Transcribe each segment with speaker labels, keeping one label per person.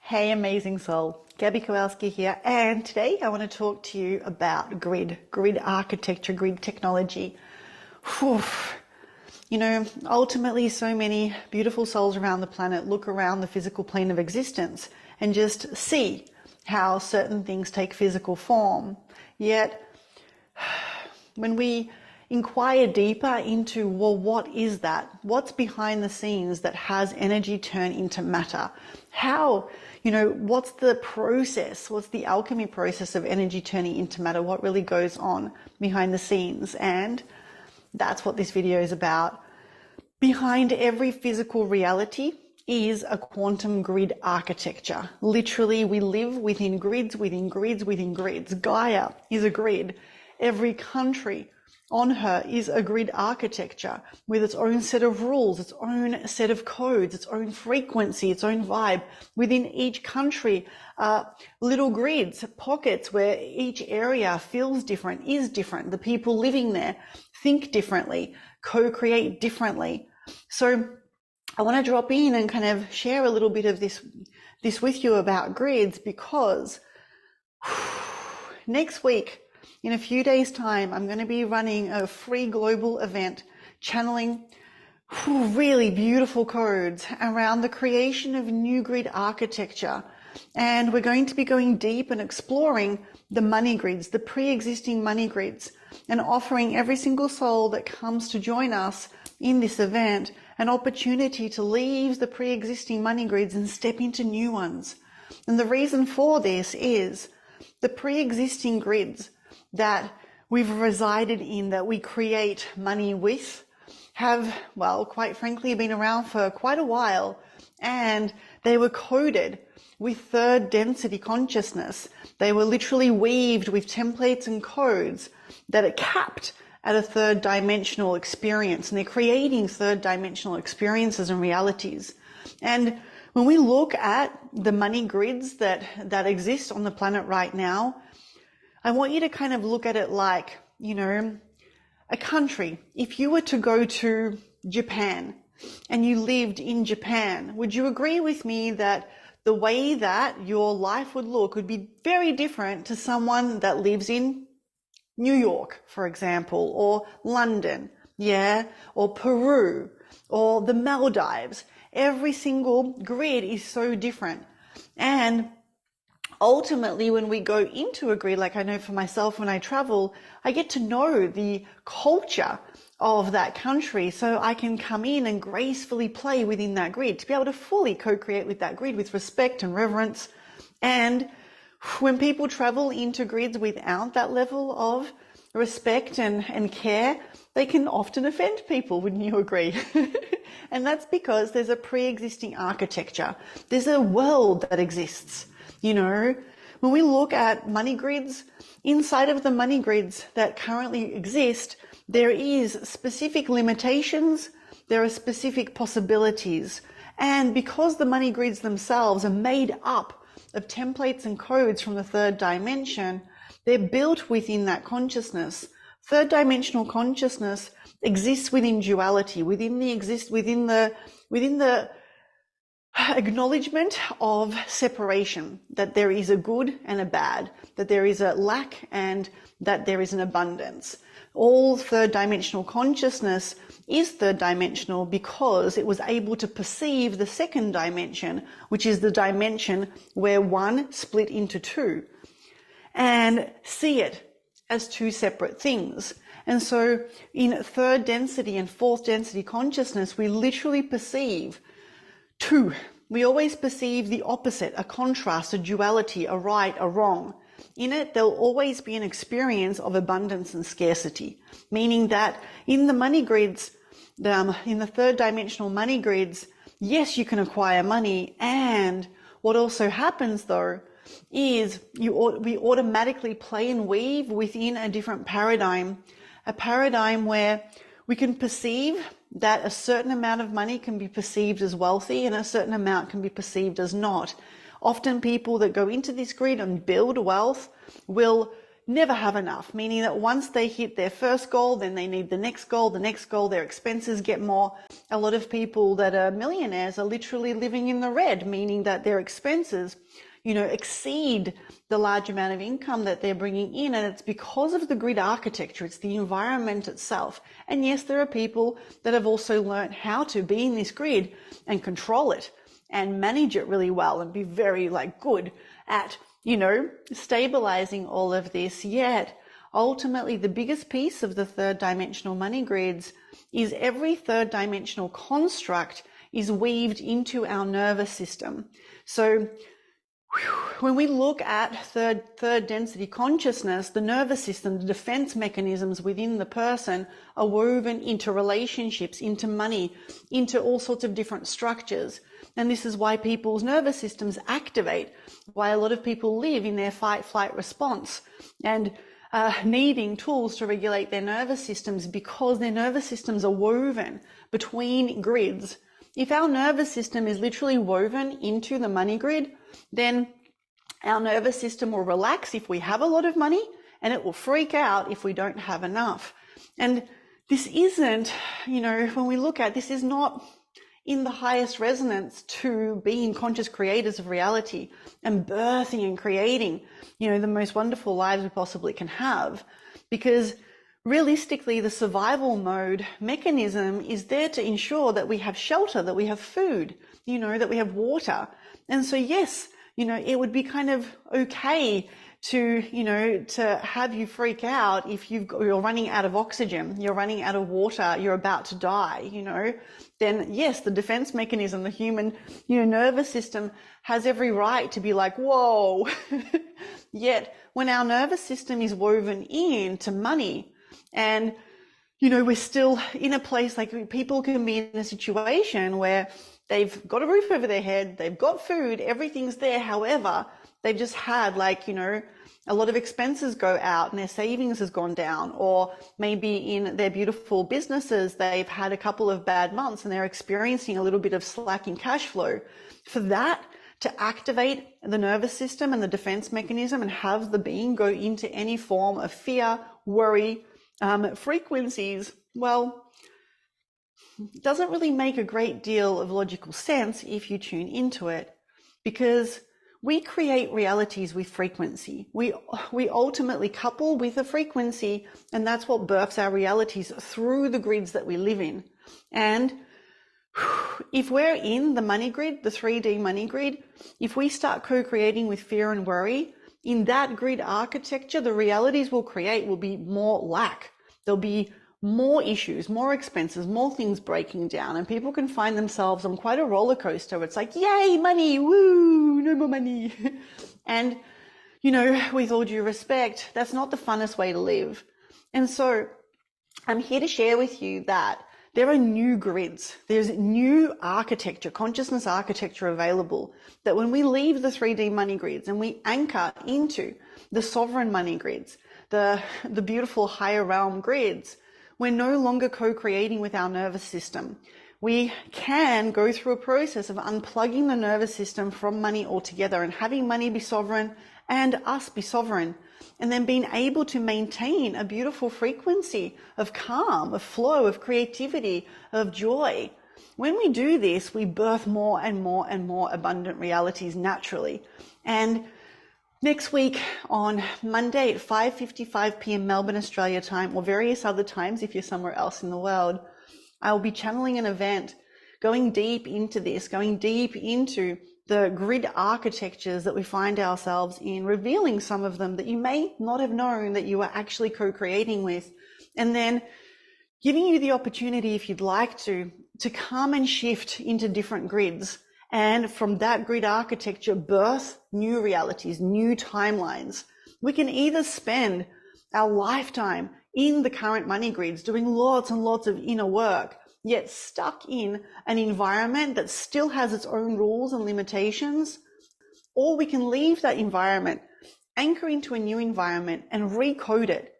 Speaker 1: Hey, amazing soul. Gaby here, and today I want to talk to you about grid architecture, grid technology. Whew. You know, ultimately so many beautiful souls around the planet look around the physical plane of existence and just see how certain things take physical form. Yet, when we inquire deeper into, well, what is that? What's behind the scenes that has energy turn into matter? How, what's the process? What's the alchemy process of energy turning into matter? What really goes on behind the scenes? And that's what this video is about. Behind every physical reality is a quantum grid architecture. Literally, we live within grids, within grids, within grids. Gaia is a grid. Every country on her is a grid architecture with its own set of rules, its own set of codes, its own frequency, its own vibe. Within each country, little grids, pockets where each area feels different, is different. The people living there think differently, co-create differently. So I want to drop in and kind of share a little bit of this with you about grids, because next week, in a few days' time, I'm going to be running a free global event channeling really beautiful codes around the creation of new grid architecture. And we're going to be going deep and exploring the money grids, the pre-existing money grids, and offering every single soul that comes to join us in this event an opportunity to leave the pre-existing money grids and step into new ones. And the reason for this is the pre-existing grids that we've resided in, that we create money with, have, well, quite frankly, been around for quite a while, and they were coded with third density consciousness. They were literally weaved with templates and codes that are capped at a third dimensional experience, and they're creating third dimensional experiences and realities. And when we look at the money grids that exist on the planet right now, I want you to kind of look at it like, a country. If you were to go to Japan and you lived in Japan, would you agree with me that the way that your life would look would be very different to someone that lives in New York, for example, or London, or Peru, or the Maldives? Every single grid is so different. And ultimately, when we go into a grid, like I know for myself when I travel, I get to know the culture of that country, so I can come in and gracefully play within that grid, to be able to fully co-create with that grid with respect and reverence. And when people travel into grids without that level of respect and care, they can often offend people, wouldn't you agree? And that's because there's a pre-existing architecture. There's a world that exists. When we look at money grids, inside of the money grids that currently exist, there is specific limitations, there are specific possibilities. And because the money grids themselves are made up of templates and codes from the third dimension, they're built within that consciousness. Third dimensional consciousness exists within duality, within the acknowledgement of separation, that there is a good and a bad, that there is a lack and that there is an abundance. All third dimensional consciousness is third dimensional because it was able to perceive the second dimension, which is the dimension where one split into two, and see it as two separate things. And so in third density and fourth density consciousness, we literally perceive two. We always perceive the opposite, a contrast, a duality, a right, a wrong. In it, there'll always be an experience of abundance and scarcity, meaning that in the money grids, in the third dimensional money grids, yes, you can acquire money. And what also happens though is we automatically play and weave within a different paradigm, a paradigm where we can perceive that a certain amount of money can be perceived as wealthy and a certain amount can be perceived as not. Often people that go into this grid and build wealth will never have enough, meaning that once they hit their first goal, then they need the next goal, their expenses get more. A lot of people that are millionaires are literally living in the red, meaning that their expenses, exceed the large amount of income that they're bringing in. And it's because of the grid architecture. It's the environment itself. And yes, there are people that have also learned how to be in this grid and control it and manage it really well and be very good at, stabilizing all of this. Yet ultimately the biggest piece of the third dimensional money grids is every third dimensional construct is weaved into our nervous system. So when we look at third density consciousness, the nervous system, the defense mechanisms within the person are woven into relationships, into money, into all sorts of different structures. And this is why people's nervous systems activate, why a lot of people live in their fight-flight response and needing tools to regulate their nervous systems, because their nervous systems are woven between grids. If our nervous system is literally woven into the money grid, then our nervous system will relax if we have a lot of money, and it will freak out if we don't have enough. And this isn't, when we look at this, is not in the highest resonance to being conscious creators of reality and birthing and creating, the most wonderful lives we possibly can have. Because realistically, the survival mode mechanism is there to ensure that we have shelter, that we have food, that we have water. And so, yes, it would be kind of okay to have you freak out if you're running out of oxygen, you're running out of water, you're about to die, then yes, the defense mechanism, the human, nervous system has every right to be like, whoa. Yet when our nervous system is woven into money, and, we're still in a place, people can be in a situation where they've got a roof over their head, they've got food, everything's there. However, they've just had a lot of expenses go out and their savings has gone down, or maybe in their beautiful businesses, they've had a couple of bad months and they're experiencing a little bit of slack in cash flow. For that to activate the nervous system and the defense mechanism and have the being go into any form of fear, worry, frequencies, well, it doesn't really make a great deal of logical sense if you tune into it, because we create realities with frequency. We ultimately couple with a frequency, and that's what births our realities through the grids that we live in. And if we're in the money grid, the 3D money grid, if we start co-creating with fear and worry, in that grid architecture, the realities we'll create will be more lack. There'll be more issues, more expenses, more things breaking down, and people can find themselves on quite a roller coaster. It's like, yay, money, woo, no more money. And, with all due respect, that's not the funnest way to live. And so I'm here to share with you that there are new grids. There's new architecture, consciousness architecture available, that when we leave the 3D money grids and we anchor into the sovereign money grids, the beautiful higher realm grids, we're no longer co-creating with our nervous system. We can go through a process of unplugging the nervous system from money altogether and having money be sovereign and us be sovereign, and then being able to maintain a beautiful frequency of calm, of flow, of creativity, of joy. When we do this, we birth more and more and more abundant realities naturally. And next week on Monday at 5:55 p.m. Melbourne, Australia time, or various other times if you're somewhere else in the world, I'll be channeling an event, going deep into this, going deep into the grid architectures that we find ourselves in, revealing some of them that you may not have known that you were actually co-creating with, and then giving you the opportunity, if you'd like to come and shift into different grids. And from that grid architecture, birth new realities, new timelines. We can either spend our lifetime in the current money grids, doing lots and lots of inner work, yet stuck in an environment that still has its own rules and limitations, or we can leave that environment, anchor into a new environment and recode it.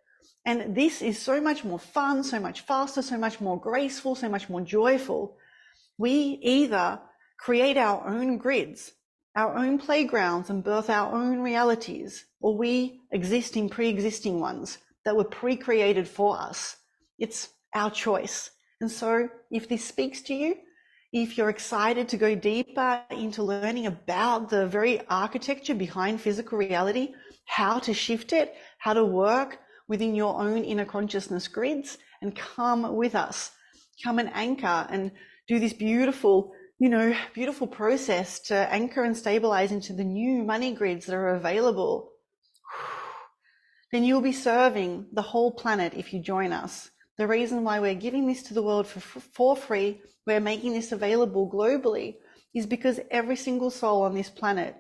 Speaker 1: And this is so much more fun, so much faster, so much more graceful, so much more joyful. We either create our own grids, our own playgrounds and birth our own realities, or we exist in pre-existing ones that were pre-created for us. It's our choice. And so if this speaks to you, if you're excited to go deeper into learning about the very architecture behind physical reality, how to shift it, how to work within your own inner consciousness grids, and come with us, come and anchor and do this beautiful process to anchor and stabilize into the new money grids that are available, then you'll be serving the whole planet if you join us. The reason why we're giving this to the world for free, we're making this available globally, is because every single soul on this planet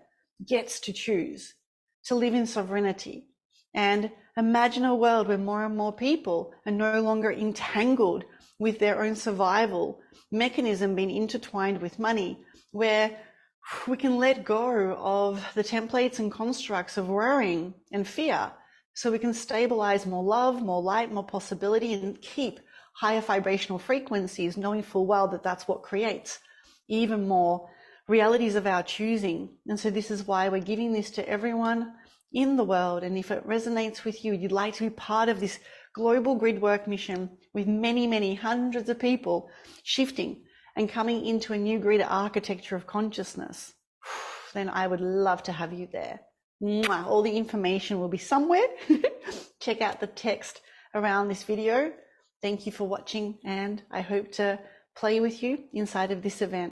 Speaker 1: gets to choose to live in sovereignty. And imagine a world where more and more people are no longer entangled with their own survival mechanism being intertwined with money, where we can let go of the templates and constructs of worrying and fear, so we can stabilize more love, more light, more possibility, and keep higher vibrational frequencies, knowing full well that that's what creates even more realities of our choosing. And so this is why we're giving this to everyone in the world. And if it resonates with you, you'd like to be part of this global grid work mission with many, many hundreds of people shifting and coming into a new grid architecture of consciousness, then I would love to have you there. All the information will be somewhere. Check out the text around this video. Thank you for watching, and I hope to play with you inside of this event.